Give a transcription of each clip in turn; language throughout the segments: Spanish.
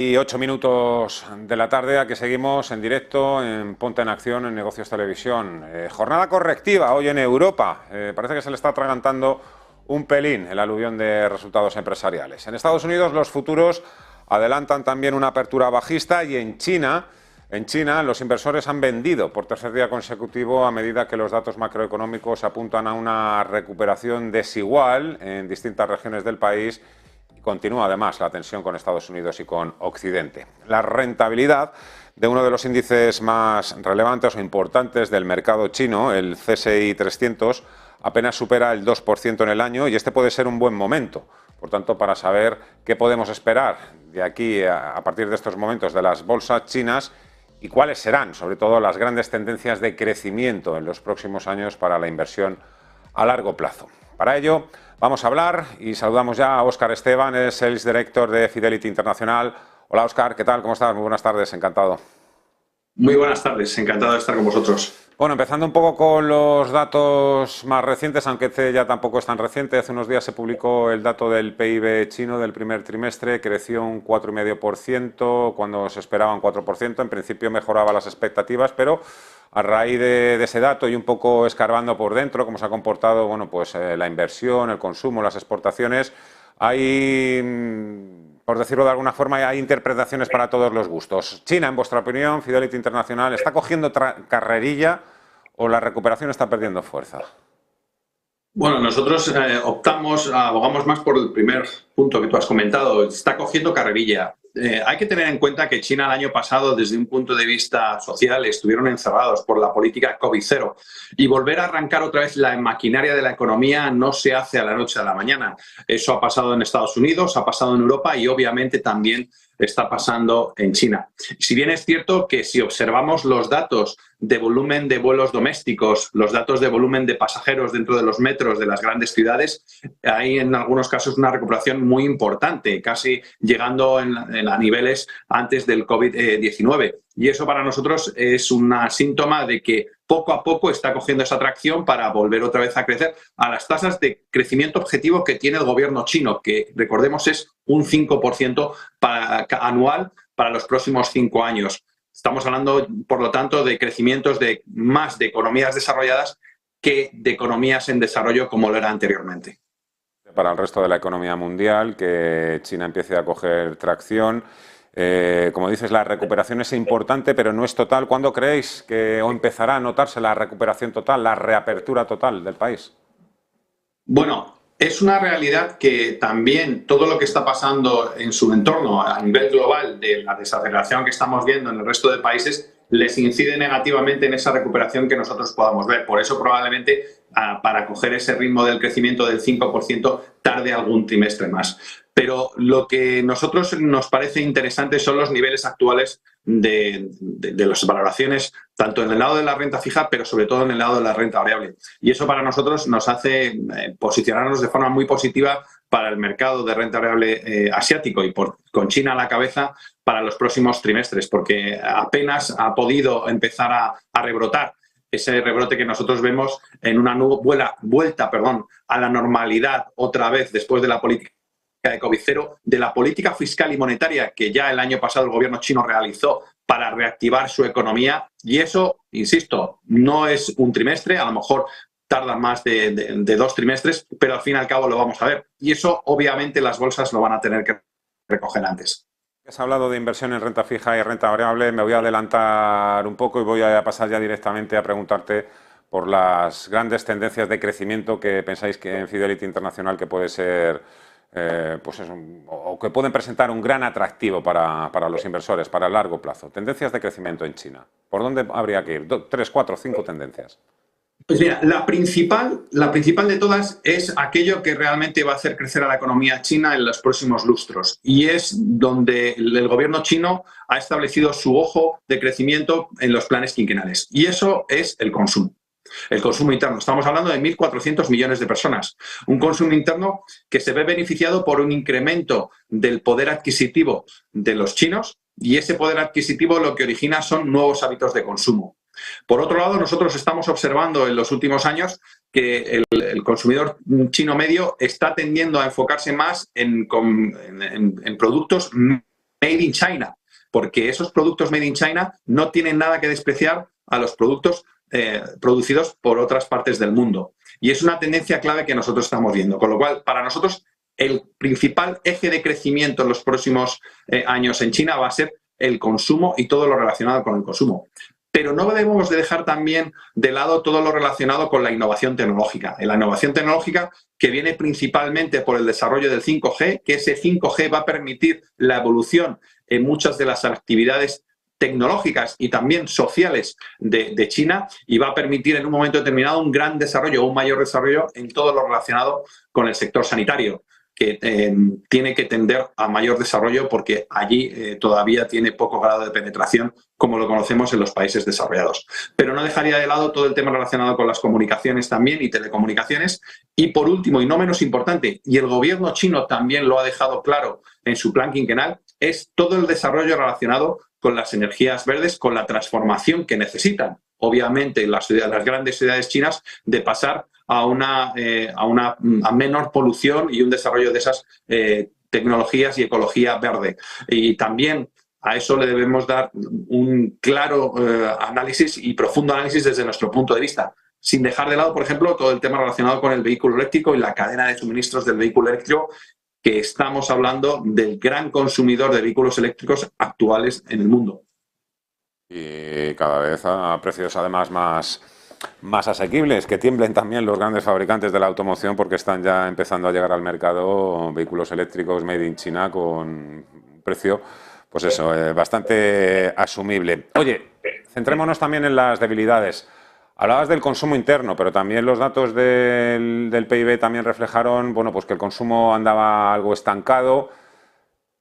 Y 8 minutos de la tarde, aquí seguimos en directo en Ponte en Acción en Negocios Televisión. Jornada correctiva hoy en Europa. Parece que se le está atragantando un pelín el aluvión de resultados empresariales. En Estados Unidos los futuros adelantan también una apertura bajista y en China los inversores han vendido por tercer día consecutivo a medida que los datos macroeconómicos apuntan a una recuperación desigual en distintas regiones del país. Continúa además la tensión con Estados Unidos y con Occidente. La rentabilidad de uno de los índices más relevantes o importantes del mercado chino, el CSI 300, apenas supera el 2% en el año y este puede ser un buen momento. Por tanto, para saber qué podemos esperar de aquí a partir de estos momentos de las bolsas chinas y cuáles serán, sobre todo, las grandes tendencias de crecimiento en los próximos años para la inversión a largo plazo. Para ello, vamos a hablar y saludamos ya a Óscar Esteban, es Sales Director de Fidelity Internacional. Hola Óscar, ¿qué tal? ¿Cómo estás? Muy buenas tardes, encantado. Muy buenas tardes, encantado de estar con vosotros. Bueno, empezando un poco con los datos más recientes, aunque este ya tampoco es tan reciente. Hace unos días se publicó el dato del PIB chino del primer trimestre, creció un 4,5% cuando se esperaba un 4%. En principio mejoraba las expectativas, pero a raíz de ese dato y un poco escarbando por dentro, cómo se ha comportado, bueno, pues la inversión, el consumo, las exportaciones, hay, por decirlo de alguna forma, hay interpretaciones para todos los gustos. China, en vuestra opinión, Fidelity Internacional, ¿está cogiendo carrerilla o la recuperación está perdiendo fuerza? Bueno, nosotros abogamos más por el primer punto que tú has comentado, está cogiendo carrerilla. Hay que tener en cuenta que China el año pasado, desde un punto de vista social, estuvieron encerrados por la política COVID-0 y volver a arrancar otra vez la maquinaria de la economía no se hace a la noche a la mañana. Eso ha pasado en Estados Unidos, ha pasado en Europa y obviamente también está pasando en China. Si bien es cierto que si observamos los datos de volumen de vuelos domésticos, los datos de volumen de pasajeros dentro de los metros de las grandes ciudades, hay en algunos casos una recuperación muy importante, casi llegando a niveles antes del COVID-19. Y eso para nosotros es un síntoma de que poco a poco está cogiendo esa tracción para volver otra vez a crecer a las tasas de crecimiento objetivo que tiene el gobierno chino, que recordemos es un 5% anual para los próximos 5 años. Estamos hablando, por lo tanto, de crecimientos de más de economías desarrolladas que de economías en desarrollo como lo era anteriormente. Para el resto de la economía mundial, que China empiece a coger tracción. Como dices, la recuperación es importante, pero no es total. ¿Cuándo creéis que o empezará a notarse la recuperación total, la reapertura total del país? Bueno, es una realidad que también todo lo que está pasando en su entorno a nivel global de la desaceleración que estamos viendo en el resto de países les incide negativamente en esa recuperación que nosotros podamos ver. Por eso probablemente para coger ese ritmo del crecimiento del 5% tarde algún trimestre más. Pero lo que a nosotros nos parece interesante son los niveles actuales de las valoraciones, tanto en el lado de la renta fija, pero sobre todo en el lado de la renta variable. Y eso para nosotros nos hace posicionarnos de forma muy positiva para el mercado de renta variable asiático y con China a la cabeza para los próximos trimestres, porque apenas ha podido empezar a rebrotar ese rebrote que nosotros vemos en una vuelta a la normalidad otra vez después de la política de COVID-0, de la política fiscal y monetaria que ya el año pasado el gobierno chino realizó para reactivar su economía. Y eso, insisto, no es un trimestre, a lo mejor tarda más de 2 trimestres, pero al fin y al cabo lo vamos a ver. Y eso, obviamente, las bolsas lo van a tener que recoger antes. Has hablado de inversión en renta fija y renta variable. Me voy a adelantar un poco y voy a pasar ya directamente a preguntarte por las grandes tendencias de crecimiento que pensáis que en Fidelity Internacional que puede ser, o que pueden presentar un gran atractivo para los inversores, para el largo plazo. Tendencias de crecimiento en China. ¿Por dónde habría que ir? 3, 4, 5 tendencias. Pues mira, la principal de todas es aquello que realmente va a hacer crecer a la economía china en los próximos lustros. Y es donde el gobierno chino ha establecido su ojo de crecimiento en los planes quinquenales. Y eso es el consumo. El consumo interno. Estamos hablando de 1.400 millones de personas. Un consumo interno que se ve beneficiado por un incremento del poder adquisitivo de los chinos y ese poder adquisitivo lo que origina son nuevos hábitos de consumo. Por otro lado, nosotros estamos observando en los últimos años que el consumidor chino medio está tendiendo a enfocarse más en productos Made in China, porque esos productos Made in China no tienen nada que despreciar a los productos producidos por otras partes del mundo. Y es una tendencia clave que nosotros estamos viendo. Con lo cual, para nosotros, el principal eje de crecimiento en los próximos años en China va a ser el consumo y todo lo relacionado con el consumo. Pero no debemos de dejar también de lado todo lo relacionado con la innovación tecnológica. La innovación tecnológica que viene principalmente por el desarrollo del 5G, que ese 5G va a permitir la evolución en muchas de las actividades tecnológicas y también sociales de China, y va a permitir en un momento determinado un gran desarrollo, un mayor desarrollo en todo lo relacionado con el sector sanitario, que tiene que tender a mayor desarrollo porque allí todavía tiene poco grado de penetración como lo conocemos en los países desarrollados. Pero no dejaría de lado todo el tema relacionado con las comunicaciones también y telecomunicaciones. Y por último, y no menos importante, y el gobierno chino también lo ha dejado claro en su plan quinquenal, es todo el desarrollo relacionado con las energías verdes, con la transformación que necesitan, obviamente, las grandes ciudades chinas, de pasar a menor polución y un desarrollo de esas tecnologías y ecología verde. Y también a eso le debemos dar un claro análisis y profundo análisis desde nuestro punto de vista, sin dejar de lado, por ejemplo, todo el tema relacionado con el vehículo eléctrico y la cadena de suministros del vehículo eléctrico, que estamos hablando del gran consumidor de vehículos eléctricos actuales en el mundo. Y cada vez a precios además más asequibles, que tiemblen también los grandes fabricantes de la automoción, porque están ya empezando a llegar al mercado vehículos eléctricos made in China con un precio, pues eso, bastante asumible. Oye, centrémonos también en las debilidades. Hablabas del consumo interno, pero también los datos del PIB también reflejaron, bueno, pues que el consumo andaba algo estancado.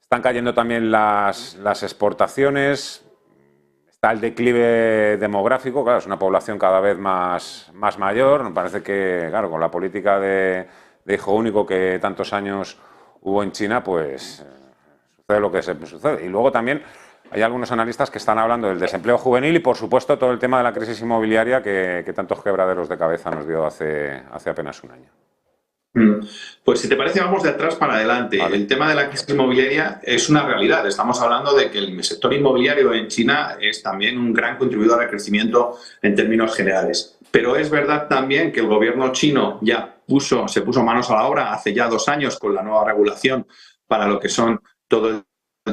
Están cayendo también las exportaciones. Está el declive demográfico, claro, es una población cada vez más mayor. Me parece que, claro, con la política de hijo único que tantos años hubo en China, pues sucede lo que sucede. Y luego también hay algunos analistas que están hablando del desempleo juvenil y, por supuesto, todo el tema de la crisis inmobiliaria que tantos quebraderos de cabeza nos dio hace apenas un año. Pues si te parece, vamos de atrás para adelante. Vale. El tema de la crisis inmobiliaria es una realidad. Estamos hablando de que el sector inmobiliario en China es también un gran contribuidor al crecimiento en términos generales. Pero es verdad también que el gobierno chino ya se puso manos a la obra hace ya 2 años con la nueva regulación para lo que son todo el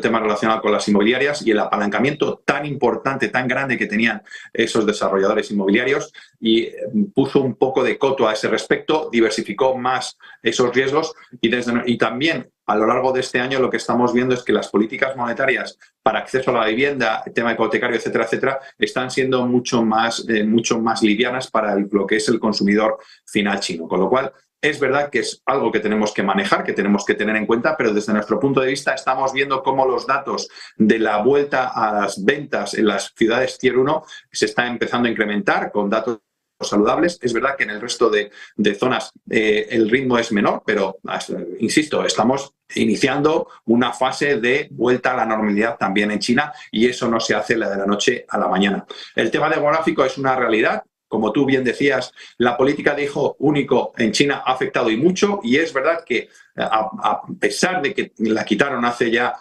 tema relacionado con las inmobiliarias y el apalancamiento tan importante, tan grande que tenían esos desarrolladores inmobiliarios, y puso un poco de coto a ese respecto, diversificó más esos riesgos y también a lo largo de este año lo que estamos viendo es que las políticas monetarias para acceso a la vivienda, el tema hipotecario, etcétera, etcétera, están siendo mucho más livianas para lo que es el consumidor final chino. Con lo cual, es verdad que es algo que tenemos que manejar, que tenemos que tener en cuenta, pero desde nuestro punto de vista estamos viendo cómo los datos de la vuelta a las ventas en las ciudades Tier 1 se está empezando a incrementar con datos saludables. Es verdad que en el resto de zonas el ritmo es menor, pero insisto, estamos iniciando una fase de vuelta a la normalidad también en China, y eso no se hace de la noche a la mañana. El tema demográfico es una realidad. Como tú bien decías, la política de hijo único en China ha afectado y mucho, y es verdad que a pesar de que la quitaron hace ya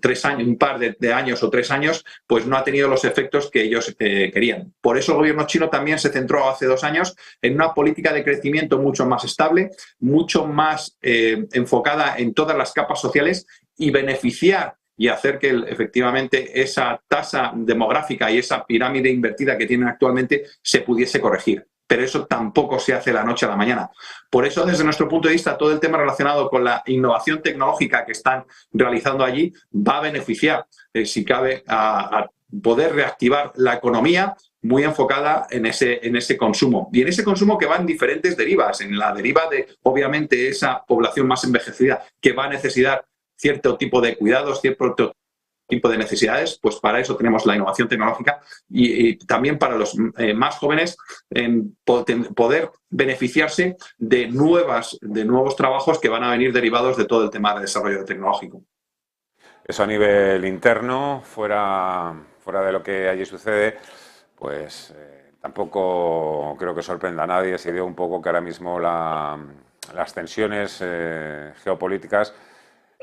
3 años, un par de años o 3 años, pues no ha tenido los efectos que ellos querían. Por eso el gobierno chino también se centró hace 2 años en una política de crecimiento mucho más estable, mucho más enfocada en todas las capas sociales, y beneficiar y hacer que efectivamente esa tasa demográfica y esa pirámide invertida que tienen actualmente se pudiese corregir. Pero eso tampoco se hace de la noche a la mañana. Por eso, desde nuestro punto de vista, todo el tema relacionado con la innovación tecnológica que están realizando allí va a beneficiar, si cabe, a poder reactivar la economía muy enfocada en ese consumo. Y en ese consumo que va en diferentes derivas. En la deriva de, obviamente, esa población más envejecida que va a necesitar cierto tipo de cuidados, cierto tipo de necesidades, pues para eso tenemos la innovación tecnológica, y también para los más jóvenes poder beneficiarse de nuevos trabajos que van a venir derivados de todo el tema de desarrollo tecnológico. Eso a nivel interno, fuera de lo que allí sucede, pues tampoco creo que sorprenda a nadie si digo un poco que ahora mismo las tensiones geopolíticas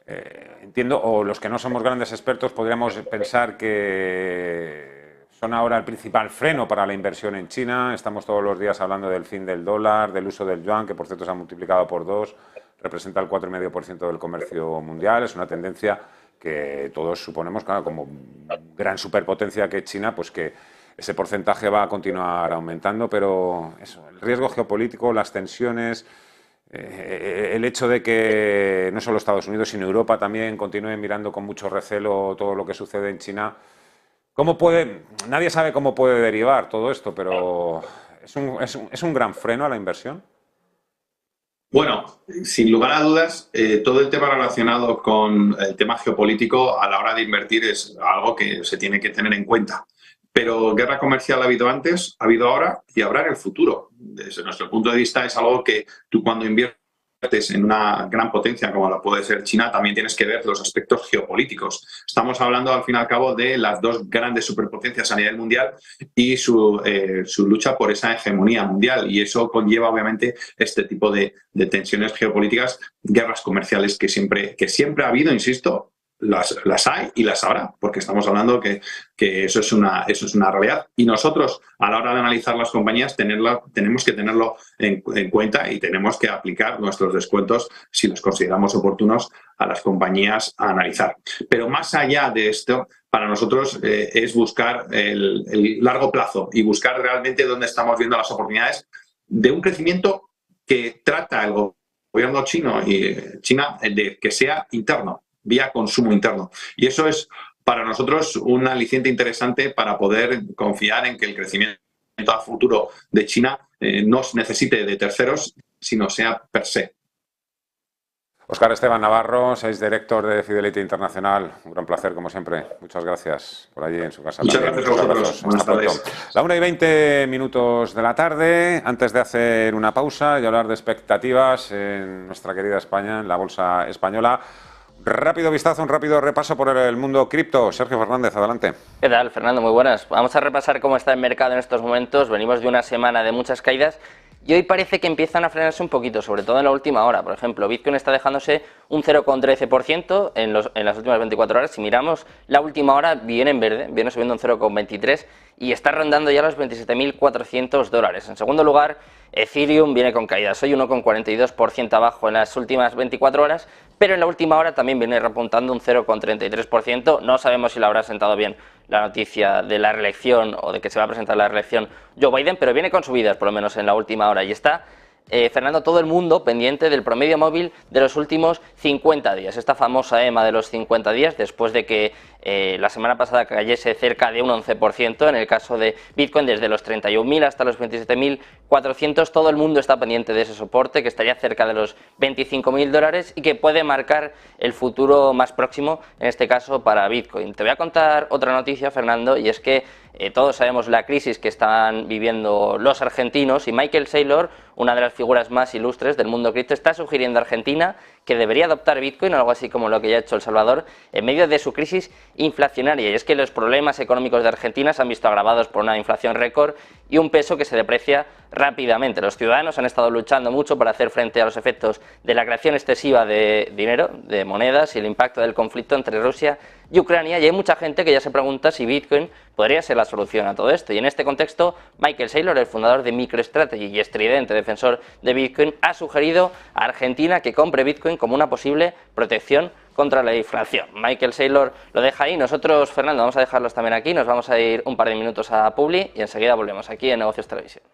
Entiendo, o los que no somos grandes expertos podríamos pensar que son ahora el principal freno para la inversión en China. Estamos todos los días hablando del fin del dólar, del uso del yuan, que por cierto se ha multiplicado por 2, representa el 4,5% del comercio mundial. Es una tendencia que todos suponemos, claro, como gran superpotencia que es China, pues que ese porcentaje va a continuar aumentando, pero eso, el riesgo geopolítico, las tensiones, el hecho de que no solo Estados Unidos, sino Europa también continúen mirando con mucho recelo todo lo que sucede en China. Nadie sabe cómo puede derivar todo esto, pero ¿es un gran freno a la inversión? Bueno, sin lugar a dudas, todo el tema relacionado con el tema geopolítico a la hora de invertir es algo que se tiene que tener en cuenta. Pero guerra comercial ha habido antes, ha habido ahora y habrá en el futuro. Desde nuestro punto de vista es algo que tú cuando inviertes en una gran potencia como la puede ser China, también tienes que ver los aspectos geopolíticos. Estamos hablando al fin y al cabo de las dos grandes superpotencias a nivel mundial y su lucha por esa hegemonía mundial, y eso conlleva obviamente este tipo de tensiones geopolíticas, guerras comerciales que siempre ha habido, insisto. Las hay y las habrá, porque estamos hablando que eso es una realidad. Y nosotros, a la hora de analizar las compañías, tenemos que tenerlo en cuenta y tenemos que aplicar nuestros descuentos, si los consideramos oportunos, a las compañías a analizar. Pero más allá de esto, para nosotros es buscar el largo plazo y buscar realmente dónde estamos viendo las oportunidades de un crecimiento que trata el gobierno chino y China de que sea interno, vía consumo interno. Y eso es para nosotros un aliciente interesante para poder confiar en que el crecimiento a futuro de China no necesite de terceros, sino sea per se. Óscar Esteban Navarro, director de Fidelity Internacional. Un gran placer, como siempre. Muchas gracias por allí en su casa. Muchas gracias a vosotros. Buenas tardes. La 1:20 de la tarde. Antes de hacer una pausa y hablar de expectativas en nuestra querida España, en la bolsa española, rápido vistazo, un rápido repaso por el mundo cripto. Sergio Fernández, adelante. ¿Qué tal, Fernando? Muy buenas. Vamos a repasar cómo está el mercado en estos momentos. Venimos de una semana de muchas caídas y hoy parece que empiezan a frenarse un poquito, sobre todo en la última hora. Por ejemplo, Bitcoin está dejándose un 0,13% en las últimas 24 horas. Si miramos la última hora, viene en verde, viene subiendo un 0,23% y está rondando ya los $27.400. En segundo lugar, Ethereum viene con caídas, hoy 1,42% abajo en las últimas 24 horas, pero en la última hora también viene repuntando un 0,33%. No sabemos si le habrá sentado bien la noticia de la reelección o de que se va a presentar la reelección Joe Biden, pero viene con subidas por lo menos en la última hora y está, Fernando, todo el mundo pendiente del promedio móvil de los últimos 50 días, esta famosa EMA de los 50 días, después de que la semana pasada cayese cerca de un 11%, en el caso de Bitcoin desde los 31.000 hasta los 27.400, todo el mundo está pendiente de ese soporte que estaría cerca de los $25.000 y que puede marcar el futuro más próximo, en este caso para Bitcoin. Te voy a contar otra noticia, Fernando, y es que todos sabemos la crisis que están viviendo los argentinos y Michael Saylor, una de las figuras más ilustres del mundo cripto, está sugiriendo a Argentina que debería adoptar Bitcoin, algo así como lo que ya ha hecho El Salvador, en medio de su crisis inflacionaria. Y es que los problemas económicos de Argentina se han visto agravados por una inflación récord y un peso que se deprecia rápidamente. Los ciudadanos han estado luchando mucho para hacer frente a los efectos de la creación excesiva de dinero, de monedas y el impacto del conflicto entre Rusia y Ucrania, y hay mucha gente que ya se pregunta si Bitcoin podría ser la solución a todo esto. Y en este contexto, Michael Saylor, el fundador de MicroStrategy y estridente defensor de Bitcoin, ha sugerido a Argentina que compre Bitcoin como una posible protección contra la inflación. Michael Saylor lo deja ahí. Nosotros, Fernando, vamos a dejarlos también aquí. Nos vamos a ir un par de minutos a Publi y enseguida volvemos aquí en Negocios Televisión.